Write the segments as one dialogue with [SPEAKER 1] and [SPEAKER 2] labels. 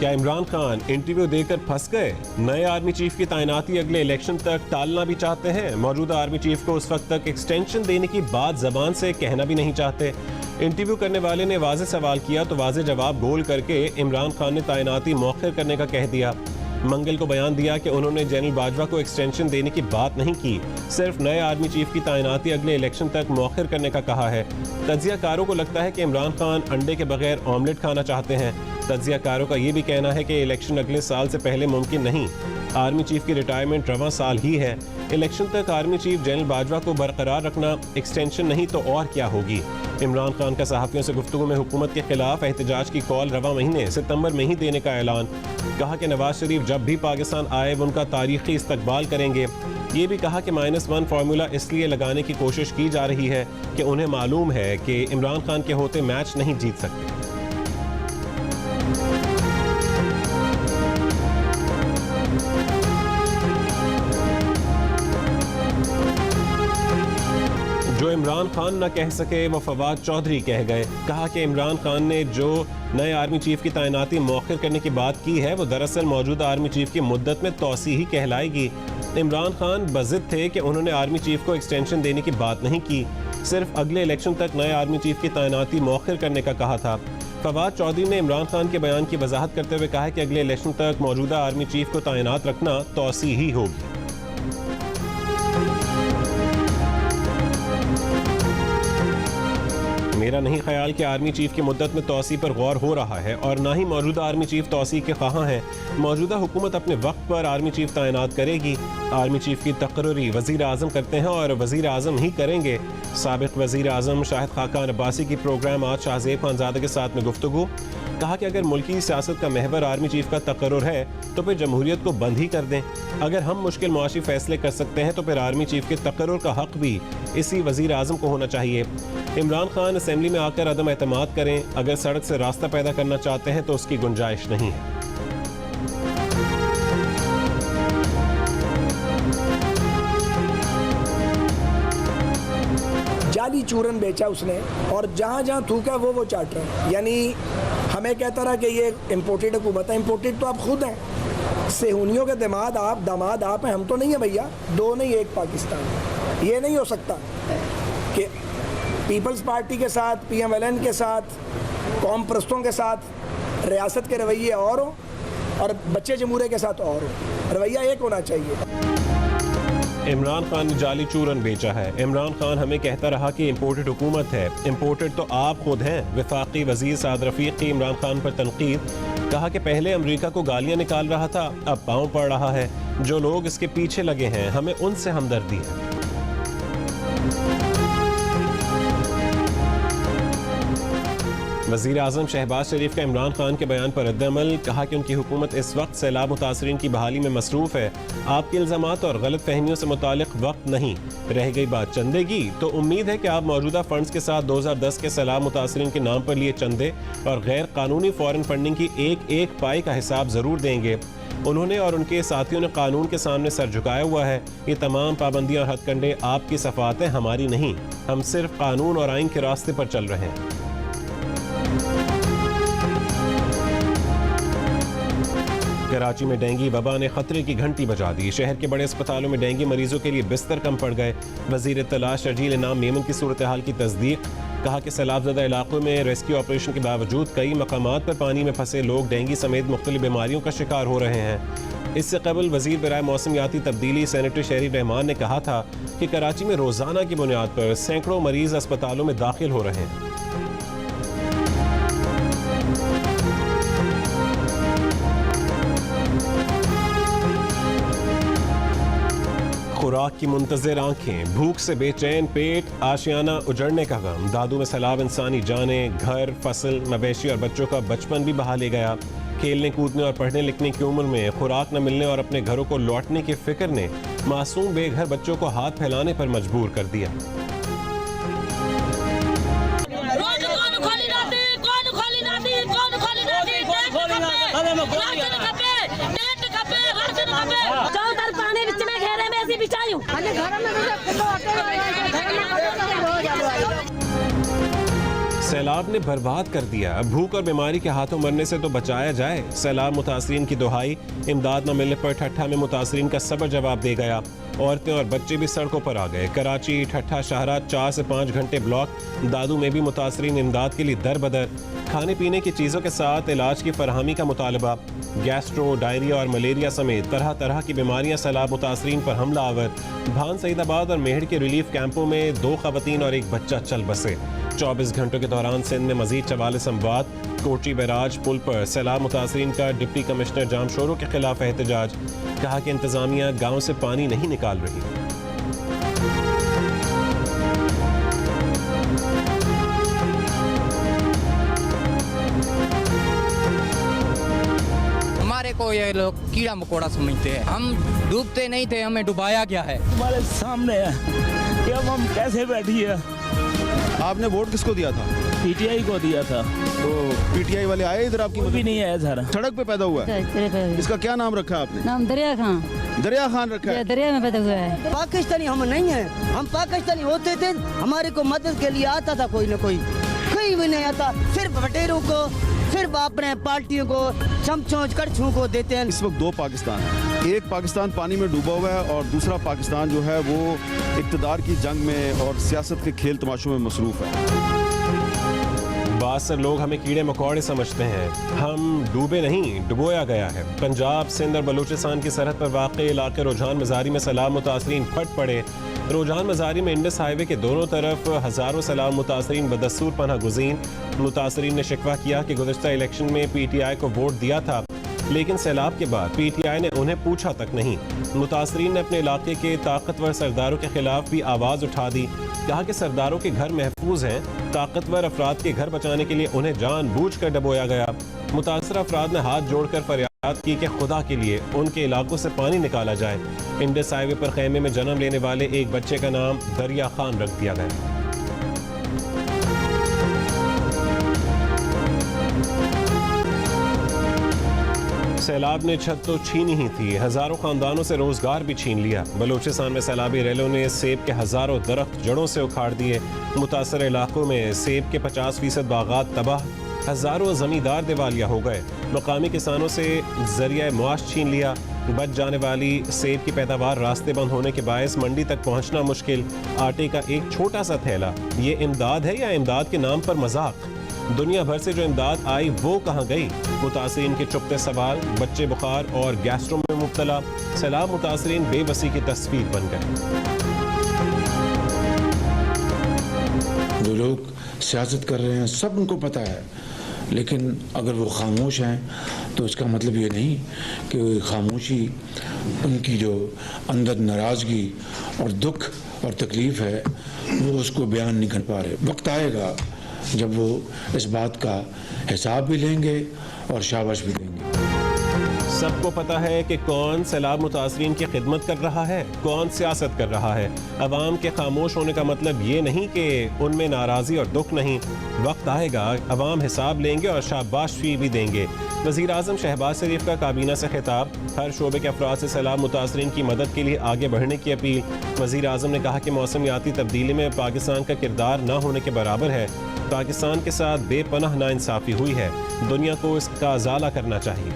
[SPEAKER 1] क्या इमरान खान इंटरव्यू देकर फंस गए? नए आर्मी चीफ की तैनाती अगले इलेक्शन तक टालना भी चाहते हैं। मौजूदा आर्मी चीफ को उस वक्त तक एक्सटेंशन देने की बात जबान से कहना भी नहीं चाहते। इंटरव्यू करने वाले ने वाज़ेह सवाल किया तो वाज़ेह जवाब गोल करके इमरान खान ने तैनाती मौखर करने का कह दिया। मंगल को बयान दिया कि उन्होंने जनरल बाजवा को एक्सटेंशन देने की बात नहीं की, सिर्फ नए आर्मी चीफ की तैनाती अगले इलेक्शन तक मौखर करने का कहा है। तज्जियाकारों को लगता है कि इमरान खान अंडे के बगैर ऑमलेट खाना चाहते हैं। तज्जियाकारों का ये भी कहना है कि इलेक्शन अगले साल से पहले मुमकिन नहीं। आर्मी चीफ की रिटायरमेंट रवां साल ही है। इलेक्शन तक आर्मी चीफ जनरल बाजवा को बरकरार रखना एक्सटेंशन नहीं तो और क्या होगी। इमरान खान का सहाफ़ियों से गुफ्तगू में हुकूमत के खिलाफ एहतजाज की कॉल रवां महीने सितंबर में ही देने का ऐलान। कहा कि नवाज शरीफ जब भी पाकिस्तान आए वो उनका तारीखी इस्तकबाल करेंगे। ये भी कहा कि -1 फार्मूला इसलिए लगाने की कोशिश की जा रही है कि उन्हें मालूम है कि इमरान खान के होते मैच नहीं जीत सकते। जो इमरान खान न कह सके वो फवाद चौधरी कह गए। कहा कि इमरान खान ने जो नए आर्मी चीफ की तैनाती मौखर करने की बात की है वो दरअसल मौजूदा आर्मी चीफ की मुद्दत में तोसी ही कहलाएगी। इमरान खान बज़िद थे कि उन्होंने आर्मी चीफ को एक्सटेंशन देने की बात नहीं की, सिर्फ अगले इलेक्शन तक नए आर्मी चीफ की तैनाती मौखर करने का कहा था। फवाद चौधरी ने इमरान खान के बयान की वजाहत करते हुए कहा कि अगले इलेक्शन तक मौजूदा आर्मी चीफ को तैनात रखना तोसी ही होगी। मेरा नहीं ख्याल कि आर्मी चीफ की मुद्दत में तोसी पर गौर हो रहा है और ना ही मौजूदा आर्मी चीफ तोसी के ख्वाहां हैं। मौजूदा हुकूमत अपने वक्त पर आर्मी चीफ तैनात करेगी। आर्मी चीफ की तकर्री वज़ीर आज़म करते हैं और वज़ीर आज़म ही करेंगे। साबिक़ वज़ीर आज़म शाहिद खाकान अब्बासी की प्रोग्राम आज शाहज़ेब खानज़ादा के साथ में गुफ्तगू। कहा कि अगर मुल्की सियासत का महवर आर्मी चीफ का तकर्रुर है तो फिर जमहूरियत को बंद ही कर दें। अगर हम मुश्किल मुआशी फैसले कर सकते हैं तो फिर आर्मी चीफ के तकर्रुर का हक भी इसी वज़ीर आज़म को होना चाहिए। इमरान खान असेंबली में आकर अदम एतमाद करें, अगर सड़क से रास्ता पैदा करना चाहते हैं तो उसकी गुंजाइश नहीं है।
[SPEAKER 2] जाली चूरन बेचा उसने और जहाँ जहाँ थूका वो चाट रहे हैं। यानी हमें कहता रहा कि ये इम्पोर्टेड हुकूमत है। इम्पोर्टेड तो आप खुद हैं। सेहूनियों के दामाद आप हैं, हम तो नहीं है भैया। दो नहीं एक पाकिस्तान। ये नहीं हो सकता कि पीपल्स पार्टी के साथ, PMLN के साथ, कौम परस्तों के साथ रियासत के रवैये और हो और बच्चे जमहूरे के साथ और हो। रवैया एक होना चाहिए।
[SPEAKER 1] इमरान खान ने जाली चूरन बेचा है। इमरान खान हमें कहता रहा कि इम्पोर्टेड हुकूमत है। इम्पोर्टेड तो आप खुद हैं। वफाकी वजीर साद रफीक की इमरान खान पर तनकीद। कहा कि पहले अमरीका को गालियां निकाल रहा था, अब पाँव पड़ रहा है। जो लोग इसके पीछे लगे हैं हमें उनसे हमदर्दी है। वज़ीर आज़म शहबाज शरीफ का इमरान खान के बयान पर रद्द-ए-अमल। कहा कि उनकी हुकूमत इस वक्त सैलाब मुतासरीन की बहाली में मसरूफ़ है। आपके इल्ज़ामात और गलत फहमियों से मुतालिक वक्त नहीं। रह गई बात चंदे की तो उम्मीद है कि आप मौजूदा फंड्स के साथ 2010 के सैलाब मुतासरीन के नाम पर लिए चंदे और गैर कानूनी फॉरेन फंडिंग की एक पाई का हिसाब ज़रूर देंगे। उन्होंने और उनके साथियों ने कानून के सामने सर झुकाया हुआ है। ये तमाम पाबंदियाँ और हथकंडे आपकी सफ़ातें हमारी नहीं। हम सिर्फ कानून और आइन के रास्ते पर चल रहे हैं। कराची में डेंगू वबा ने खतरे की घंटी बजा दी। शहर के बड़े अस्पतालों में डेंगू मरीजों के लिए बिस्तर कम पड़ गए। वजीर इत्तला शर्जील इनाम मेमन की सूरत हाल की तस्दीक। कहा कि सैलाबज़दा इलाकों में रेस्क्यू ऑपरेशन के बावजूद कई मकामात पर पानी में फंसे लोग डेंगू समेत मुख्तलिफ बीमारियों का शिकार हो रहे हैं। इससे कबल वजीर बराए मौसमियाती तब्दीली सेनेटर शहरी रहमान ने कहा था कि कराची में रोज़ाना की बुनियाद पर सैकड़ों मरीज अस्पतालों में दाखिल हो रहे हैं। खुराक की मुंतज़िर आंखें, भूख से बेचैन पेट, आशियाना उजड़ने का गम। दादू में सैलाब इंसानी जाने, घर, फसल, मवेशी और बच्चों का बचपन भी बहा ले गया। खेलने कूदने और पढ़ने लिखने की उम्र में खुराक न मिलने और अपने घरों को लौटने की फिक्र ने मासूम बेघर बच्चों को हाथ फैलाने पर मजबूर कर दिया। सैलाब ने बर्बाद कर दिया, भूख और बीमारी के हाथों मरने से तो बचाया जाए। सैलाब मुतासरीन की दुहाई, इमदाद न मिलने पर ठट्ठा में मुतासरीन का सब्र जवाब दे गया। औरतें और बच्चे भी सड़कों पर आ गए। कराची, ठट्ठा, शाहरा 4 से 5 घंटे ब्लॉक। दादू में भी मुतासरीन इमदाद के लिए दर बदर। खाने पीने की चीज़ों के साथ इलाज की फरहमी का मुतालबा। गैस्ट्रो, डायरिया और मलेरिया समेत तरह तरह की बीमारियां सैलाब मुतासरीन पर हमला आवर। भान सईदाबाद और मेहड़ के रिलीफ कैंपों में 2 खवातीन और 1 बच्चा चल बसे। 24 घंटों के दौरान सिंध में मजीद 44 अमवात। कोची बैराज पुल पर सैलाब मुतासरीन का डिप्टी कमिश्नर जामशोरों के खिलाफ एहतजाज। कहा कि इंतजामिया गाँव से पानी नहीं निकाल रही।
[SPEAKER 3] हमारे को ये लोग कीड़ा मकोड़ा समझते हैं। हम डूबते नहीं थे, हमें डुबाया गया है।
[SPEAKER 4] तुम्हारे सामने है कि अब हम कैसे बैठिए।
[SPEAKER 5] आपने वोट किसको दिया था?
[SPEAKER 4] पीटीआई को दिया था।
[SPEAKER 5] तो पीटीआई वाले आए इधर आपकी
[SPEAKER 4] कोई भी
[SPEAKER 5] मदद?
[SPEAKER 4] नहीं आया सर।
[SPEAKER 5] सड़क पे पैदा हुआ है। इसका क्या नाम रखा है आपने?
[SPEAKER 6] नाम दरिया खान।
[SPEAKER 5] दरिया खान रखा है।
[SPEAKER 6] दरिया में पैदा हुआ है।
[SPEAKER 7] पाकिस्तानी हम नहीं हैं। हम पाकिस्तानी होते थे, हमारे को मदद के लिए आता था कोई ना कोई, कहीं भी नहीं आता। सिर्फ बटेरों को, सिर्फ अपने पार्टियों को, चमचों कड़छों को देते हैं।
[SPEAKER 5] इस वक्त 2 पाकिस्तान है। एक पाकिस्तान पानी में डूबा हुआ है और दूसरा पाकिस्तान जो है वो इक़्तिदार की जंग में और सियासत के खेल तमाशों में मसरूफ़ है।
[SPEAKER 1] बासर लोग हमें कीड़े मकोड़े समझते हैं। हम डूबे नहीं, डुबोया गया है। पंजाब, सिंध और बलूचिस्तान की सरहद पर वाक़े इलाके रोजान मज़ारी में सैलाब मुतासरीन फट पड़े। रोजान मज़ारी में इंडस हाईवे के दोनों तरफ हज़ारों सैलाब मुतासरीन बदस्तूर पनाह गुज़ीन। मुतासरीन ने शिकवा किया कि गुज़श्ता इलेक्शन में PTI को वोट दिया था, लेकिन सैलाब के बाद PTI ने उन्हें पूछा तक नहीं। मुतासरीन ने अपने इलाके के ताकतवर सरदारों के खिलाफ भी आवाज़ उठा दी। कहा कि सरदारों के घर महफूज हैं, ताकतवर अफराद के घर बचाने के लिए उन्हें जानबूझ कर डबोया गया। मुतासर अफराद ने हाथ जोड़कर फरियाद की कि खुदा के लिए उनके इलाकों से पानी निकाला जाए। इंडस हाईवे पर खेमे में जन्म लेने वाले एक बच्चे का नाम दरिया खान रख दिया गया। सैलाब ने छत तो छीनी ही थी, हजारों खानदानों से रोजगार भी छीन लिया। बलूचिस्तान में सैलाबी रेलों ने सेब के हजारों दरख्त जड़ों से उखाड़ दिए। मुतासर इलाकों में सेब के 50% बागात तबाह। हजारों जमींदार दिवालिया हो गए। मकामी किसानों से जरिया मुआश छीन लिया। बच जाने वाली सेब की पैदावार रास्ते बंद होने के बायस मंडी तक पहुंचना मुश्किल। आटे का एक छोटा सा थैला, ये इमदाद है या इमदाद के नाम पर मजाक? दुनिया भर से जो इमदाद आई वो कहाँ गई? मुतासरीन के चुपते सवाल, बच्चे बुखार और गैस्ट्रो में मुब्तला। सैलाब मुतासरीन बेबसी की तस्वीर बन गए।
[SPEAKER 8] जो लोग सियासत कर रहे हैं सब उनको पता है, लेकिन अगर वो खामोश हैं तो इसका मतलब ये नहीं कि खामोशी उनकी जो अंदर नाराज़गी और दुख और तकलीफ़ है वो उसको बयान नहीं कर पा रहे। वक्त आएगा जब वो इस बात का हिसाब भी लेंगे और शाबाश भी देंगे।
[SPEAKER 1] सबको पता है कि कौन सैलाब मुतासरीन की खिदमत कर रहा है, कौन सियासत कर रहा है। अवाम के खामोश होने का मतलब ये नहीं कि उनमें नाराज़ी और दुख नहीं। वक्त आएगा, अवाम हिसाब लेंगे और शाबाशी भी देंगे। वज़ीर आज़म शहबाज शरीफ का काबीना से खिताब, हर शोबे के अफराद से सैलाब मुतासरीन की मदद के लिए आगे बढ़ने की अपील। वज़ीर आज़म ने कहा कि मौसमियाती तब्दीली में पाकिस्तान का किरदार न होने के बराबर है। पाकिस्तान के साथ बेपनाह नाइंसाफ़ी हुई है, दुनिया को इसका अजाला करना चाहिए।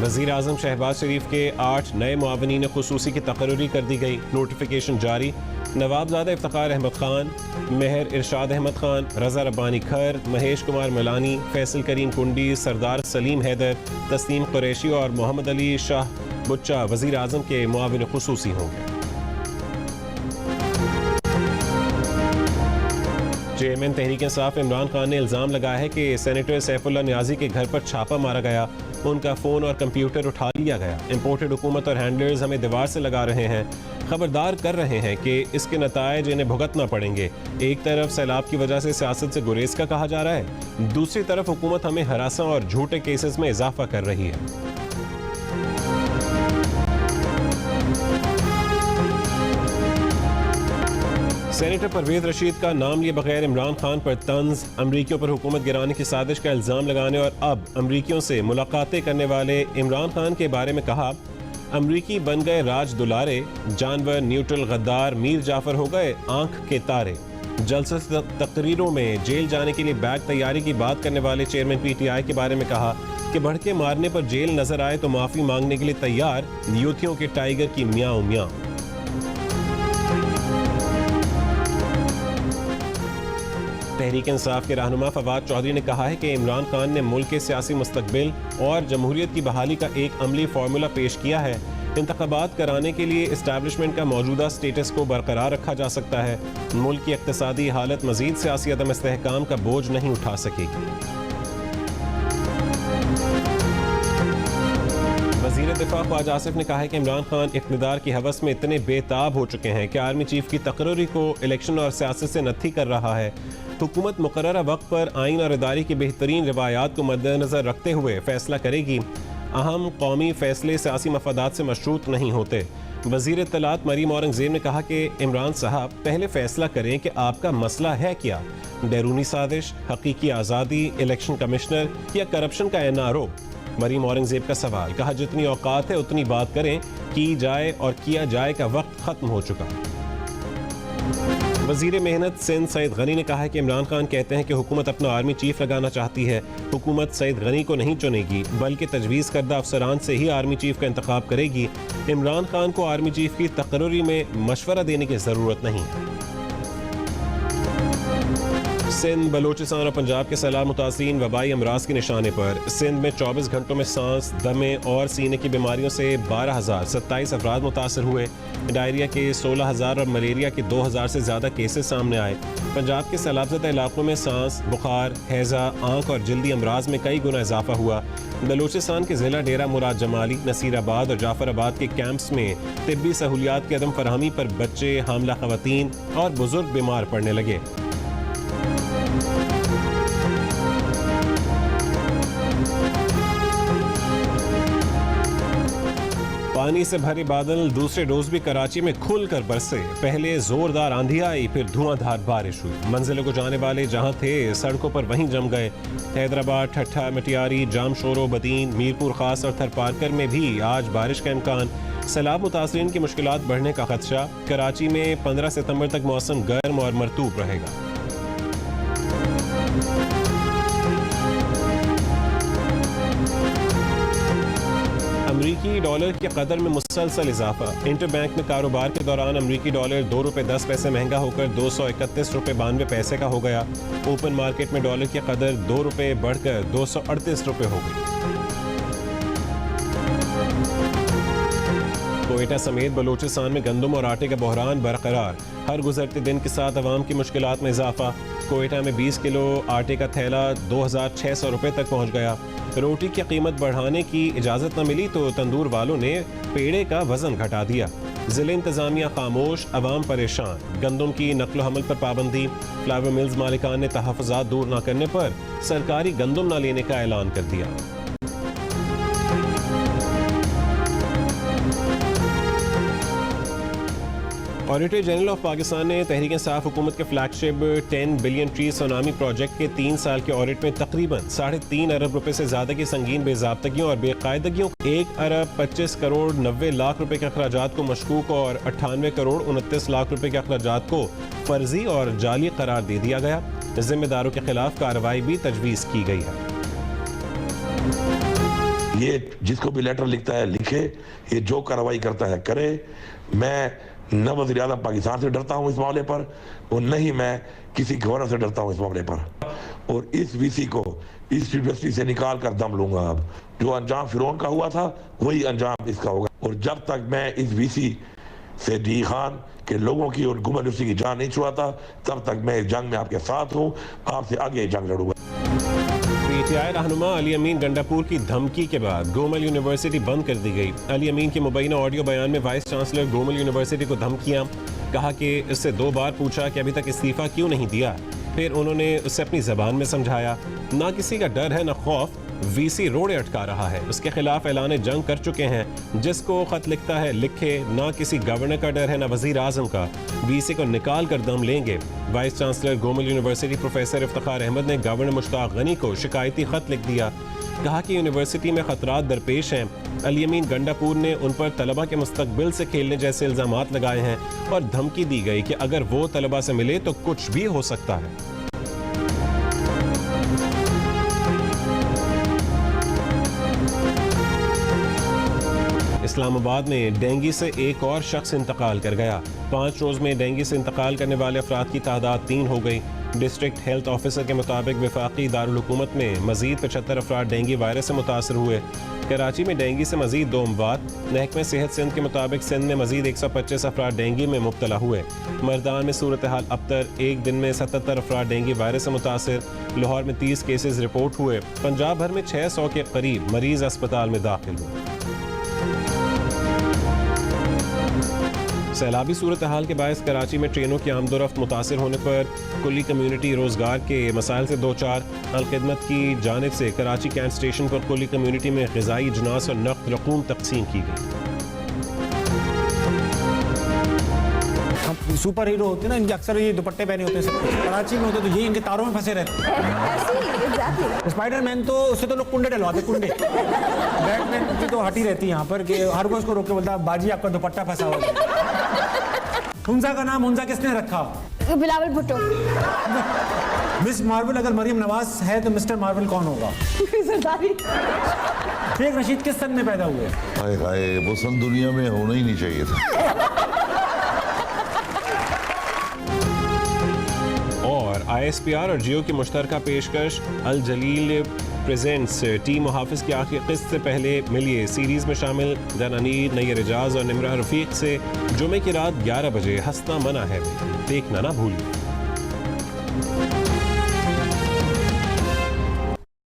[SPEAKER 1] वज़ीर आज़म शहबाज शरीफ के 8 नए मुआवनीन खुसूसी की तकर्री कर दी गई। नोटिफिकेशन जारी। नवाबजादा इफ्तिखार अहमद खान, मेहर इरशाद अहमद खान, रज़ा रब्बानी खर, महेश कुमार मलानी, फैसल करीम कुंडी, सरदार सलीम हैदर, तस्लीम कुरैशी और मोहम्मद अली शाह बुच्चा वज़ीर आज़म के मुआविन खुसूसी होंगे। चेयरमैन तहरीक इंसाफ इमरान खान ने इल्ज़ाम लगाया है कि सेनेटर सैफुल्लाह नियाज़ी के घर पर छापा मारा गया, उनका फ़ोन और कंप्यूटर उठा लिया गया। इम्पोर्टेड हुकूमत और हैंडलर्स हमें दीवार से लगा रहे हैं, खबरदार कर रहे हैं कि इसके नतायज इन्हें भुगतना पड़ेंगे। एक तरफ सैलाब की वजह से सियासत से गुरेज का कहा जा रहा है, दूसरी तरफ हुकूमत हमें हरासा और झूठे केसेस में इजाफा कर रही है। सेनेटर परवेज रशीद का नाम लिए बगैर इमरान खान पर तंज, अमरीकियों पर हुकूमत गिराने की साजिश का इल्ज़ाम लगाने और अब अमरीकियों से मुलाकातें करने वाले इमरान खान के बारे में कहा, अमरीकी बन गए राज दुलारे, जानवर न्यूट्रल गद्दार मीर जाफर हो गए आंख के तारे। जलसे तकरीरों में जेल जाने के लिए बैग तैयारी की बात करने वाले चेयरमैन पीटीआई के बारे में कहा कि भड़के मारने पर जेल नजर आए तो माफी मांगने के लिए तैयार, यूथियों के टाइगर की म्याऊं म्याऊं। तहरीक इंसाफ के रहनुमा फवाद चौधरी ने कहा है कि इमरान खान ने मुल्क के सियासी मुस्तकबिल और जमहूरियत की बहाली का एक अमली फार्मूला पेश किया है। इंतखाबात कराने के लिए इस्टेब्लिशमेंट का मौजूदा स्टेटस को बरकरार रखा जा सकता है। मुल्क की इक्तिसादी हालत मजीद सियासी अदम इस्तेहकाम का बोझ नहीं उठा सकेगी। वज़ीर दिफा ख्वाजा आसिफ ने कहा है कि इमरान खान इक़्तिदार की हवस में इतने बेताब हो चुके हैं कि आर्मी चीफ की तकरीर को इलेक्शन और सियासत से नत्थी कर रहा है। हुकूमत मुकर्ररा वक्त पर आइन और इदारे की बेहतरीन रवायात को मद्देनज़र रखते हुए फैसला करेगी। अहम कौमी फैसले सियासी मफादात से मशरूत नहीं होते। वज़ीर इत्तलात मरीम औरंगज़ेब ने कहा कि इमरान साहब पहले फैसला करें कि आपका मसला है क्या, बैरूनी साजिश, हकीकी आज़ादी, इलेक्शन कमिश्नर या करप्शन का NRO। मरीम औरंगज़ेब का सवाल, कहा जितनी औकात है उतनी बात करें, की जाए और किया जाए का वक्त ख़त्म हो चुका। वज़ीर मेहनत सिंध सईद गनी ने कहा है कि इमरान खान कहते हैं कि हुकूमत अपना आर्मी चीफ लगाना चाहती है। हुकूमत सईद गनी को नहीं चुनेगी बल्कि तजवीज़ करदा अफसरान से ही आर्मी चीफ का इंतखाब करेगी। इमरान खान को आर्मी चीफ की तकरीर में मशवरा देने की ज़रूरत नहीं है। सिंध, बलोचिस्तान और पंजाब के सैलाब मुतासिरीन वबाई अमराज के निशाने पर। सिंध में 24 घंटों में सांस, दमे और सीने की बीमारियों से 12,027 अफराद मुतासर हुए। डायरिया के 16,000 और मलेरिया के 2,000 से ज़्यादा केसेस सामने आए। पंजाब के सैलाबज़दा इलाकों में सांस, बुखार, हैज़ा, आँख और जल्दी अमराज में कई गुना इजाफा हुआ। बलोचिस्तान के ज़िला डेरा मुराद जमाली, नसीराबाद और जाफराबाद के कैंप्स में तिब्बी सहूलियात की अदम फराहमी पर बच्चे, हामला ख़वातीन और बुजुर्ग बीमार पड़ने लगे। पानी से भरे बादल दूसरे रोज भी कराची में खुलकर बरसे। पहले जोरदार आंधी आई, फिर धुआंधार बारिश हुई। मंजिलों को जाने वाले जहां थे सड़कों पर वहीं जम गए। हैदराबाद, ठट्ठा, मटियारी, जामशोरो, बदीन, मीरपुर खास और थरपारकर में भी आज बारिश का इम्कान। सैलाब मुतासरीन की मुश्किलात बढ़ने का खदशा। कराची में 15 सितंबर तक मौसम गर्म और मरतूब रहेगा। अमरीकी डॉलर की कदर में मुसलसल इजाफा। इंटरबैंक में कारोबार के दौरान अमरीकी डॉलर 2 रुपये 10 पैसे महंगा होकर 231 रुपये 92 पैसे का हो गया। ओपन मार्केट में डॉलर की कदर 2 रुपये बढ़कर 238 रुपये हो गई। कोयटा समेत बलोचिस्तान में गंदम और आटे का बहरान बरकरार। हर गुजरते दिन के साथ अवाम की मुश्किलात में इजाफा। कोयटा में 20 किलो आटे का थैला 2,600 रुपये तक पहुँच गया। रोटी की कीमत बढ़ाने की इजाज़त न मिली तो तंदूर वालों ने पेड़े का वजन घटा दिया। ज़िले इंतज़ामिया खामोश, अवाम परेशान। गंदम की नकलो हमल पर पाबंदी। फ्लावर मिल्स मालिकान ने तहफ़्फ़ुज़ात दूर न करने पर सरकारी गंदम न लेने का ऐलान कर दिया। ऑडिटर जनरल ऑफ पाकिस्तान ने तहरीक इंसाफ हुकूमत के flagship 10 billion tree tsunami project के 3 साल के ऑडिट में तकरीबन 3.5 अरब रुपए से ज्यादा की संगीन बेज़ाब्तगियों और बेकायदगियों 1 अरब 25 करोड़ 90 लाख रुपए के अखराजात को मशकूक और 98 करोड़ 29 लाख रुपए के अखराजात को फर्जी और जाली करार दे दिया गया। जिम्मेदारों के खिलाफ कार्रवाई भी तजवीज़ की गई है।
[SPEAKER 6] ये जिसको भी लेटर लिखता है लिखे, ये जो कार्रवाई करता है करे। मैं न वज़ीर आज़म पाकिस्तान से डरता हूँ इस मामले पर और न ही मैं किसी गवर्नर से डरता हूँ इस मामले पर। और इस वीसी को इस यूनिवर्सिटी से निकाल कर दम लूंगा। अब जो अंजाम फिरौन का हुआ था वही अंजाम इसका होगा। और जब तक मैं इस वीसी से डी खान के लोगों की और गुमन की जान नहीं छुड़ाता तब तक मैं इस जंग में आपके साथ हूँ, आपसे आगे जंग लड़ूंगा।
[SPEAKER 1] पीटीआई रहनुमा अली अमीन गंडापुर की धमकी के बाद गोमल यूनिवर्सिटी बंद कर दी गई। अली अमीन के मुबैना ऑडियो बयान में वाइस चांसलर गोमल यूनिवर्सिटी को धमकियां। कहा कि इससे 2 बार पूछा कि अभी तक इस्तीफा क्यों नहीं दिया। फिर उन्होंने उसे अपनी जबान में समझाया। ना किसी का डर है ना खौफ, वीसी रोड़े अटका रहा है। उसके खिलाफ ऐलान जंग कर चुके हैं। जिसको खत लिखता है लिखे। ना किसी गवर्नर का डर है ना वजीर आजम का। वीसी को निकाल कर दम लेंगे। Vice chancellor Gomal university professor Iftikhar Ahmed ने गवर्नर मुश्ताक गनी को शिकायती खत लिख दिया। कहा कि यूनिवर्सिटी में खतरात दरपेश हैं। अल-यमीन गंडापुर ने उन पर तलबा के मुस्तकबिल से खेलने जैसे इल्जामात लगाए हैं और धमकी दी गई कि अगर वो तलबा से मिले तो कुछ भी हो सकता है। इस्लामाबाद में डेंगू से एक और शख्स इंतकाल कर गया। 5 रोज में डेंगू से इंतकाल करने वाले अफराद की तादाद 3 हो गई। डिस्ट्रिक्ट हेल्थ ऑफिसर के मुताबिक वफाकी दारुल हुकूमत में मजीद 75 अफराद डेंगू वायरस से मुतासर हुए। कराची में डेंगू से मजीद 2 अमवात। महकमे सेहत सिंध के मुताबिक सिंध में मजीद 125 अफराद डेंगू में मुब्तला हुए। मरदान में सूरत हाल अब तक एक दिन में 77 अफराद डेंगू वायरस से मुतासर। लाहौर में 30 केसेस रिपोर्ट हुए। पंजाब भर में 600 के करीब मरीज अस्पताल में दाखिल हुए। सैलाबी सूरत हाल के बायस कराची में ट्रेनों की आमदोरफ्त मुतासर होने पर कुली कम्यूनिटी रोजगार के मसाइल से दो चार। अल-खिदमत की जानिब से कराची कैंट स्टेशन पर कुली कम्यूनिटी में ग़िज़ाई अजनास और नक़द रकूम तक़सीम की गई।
[SPEAKER 9] सुपर हीरो होते हैं ना, इनके अक्सर ये दुपट्टे पहने होते हैं सब। कराची में होते तो ये इनके तारों में फंसे रहते हैं। स्पाइडरमैन तो उससे तो लोग कुंडे डलवाते, कुंडे। बैटमैन की तो हटी रहती है यहाँ पर कि हर कोई उसको रोक के बोलता है बाजी आपका दुपट्टा फंसा हुआ है। हुंजा का नाम हुंजा किसने रखा?
[SPEAKER 10] बिलावल भुट्टो।
[SPEAKER 9] मिस मार्वल अगर मरियम नवाज है तो मिस्टर मार्वल कौन होगा? शेख रशीद किस सन में पैदा हुए?
[SPEAKER 11] हाय हाय, वो सन दुनिया में होना ही नहीं चाहिए था।
[SPEAKER 1] और ISPR और जियो की मुश्तरका पेशकश अल जलील प्रेजेंट्स टीम मुहाफिज की आखिरी किस्त से पहले मिलिए सीरीज में शामिल दनानीर, नैयर एजाज और निमरा रफीक से जुमे की रात 11 बजे हंसना मना है देखना ना भूलिए।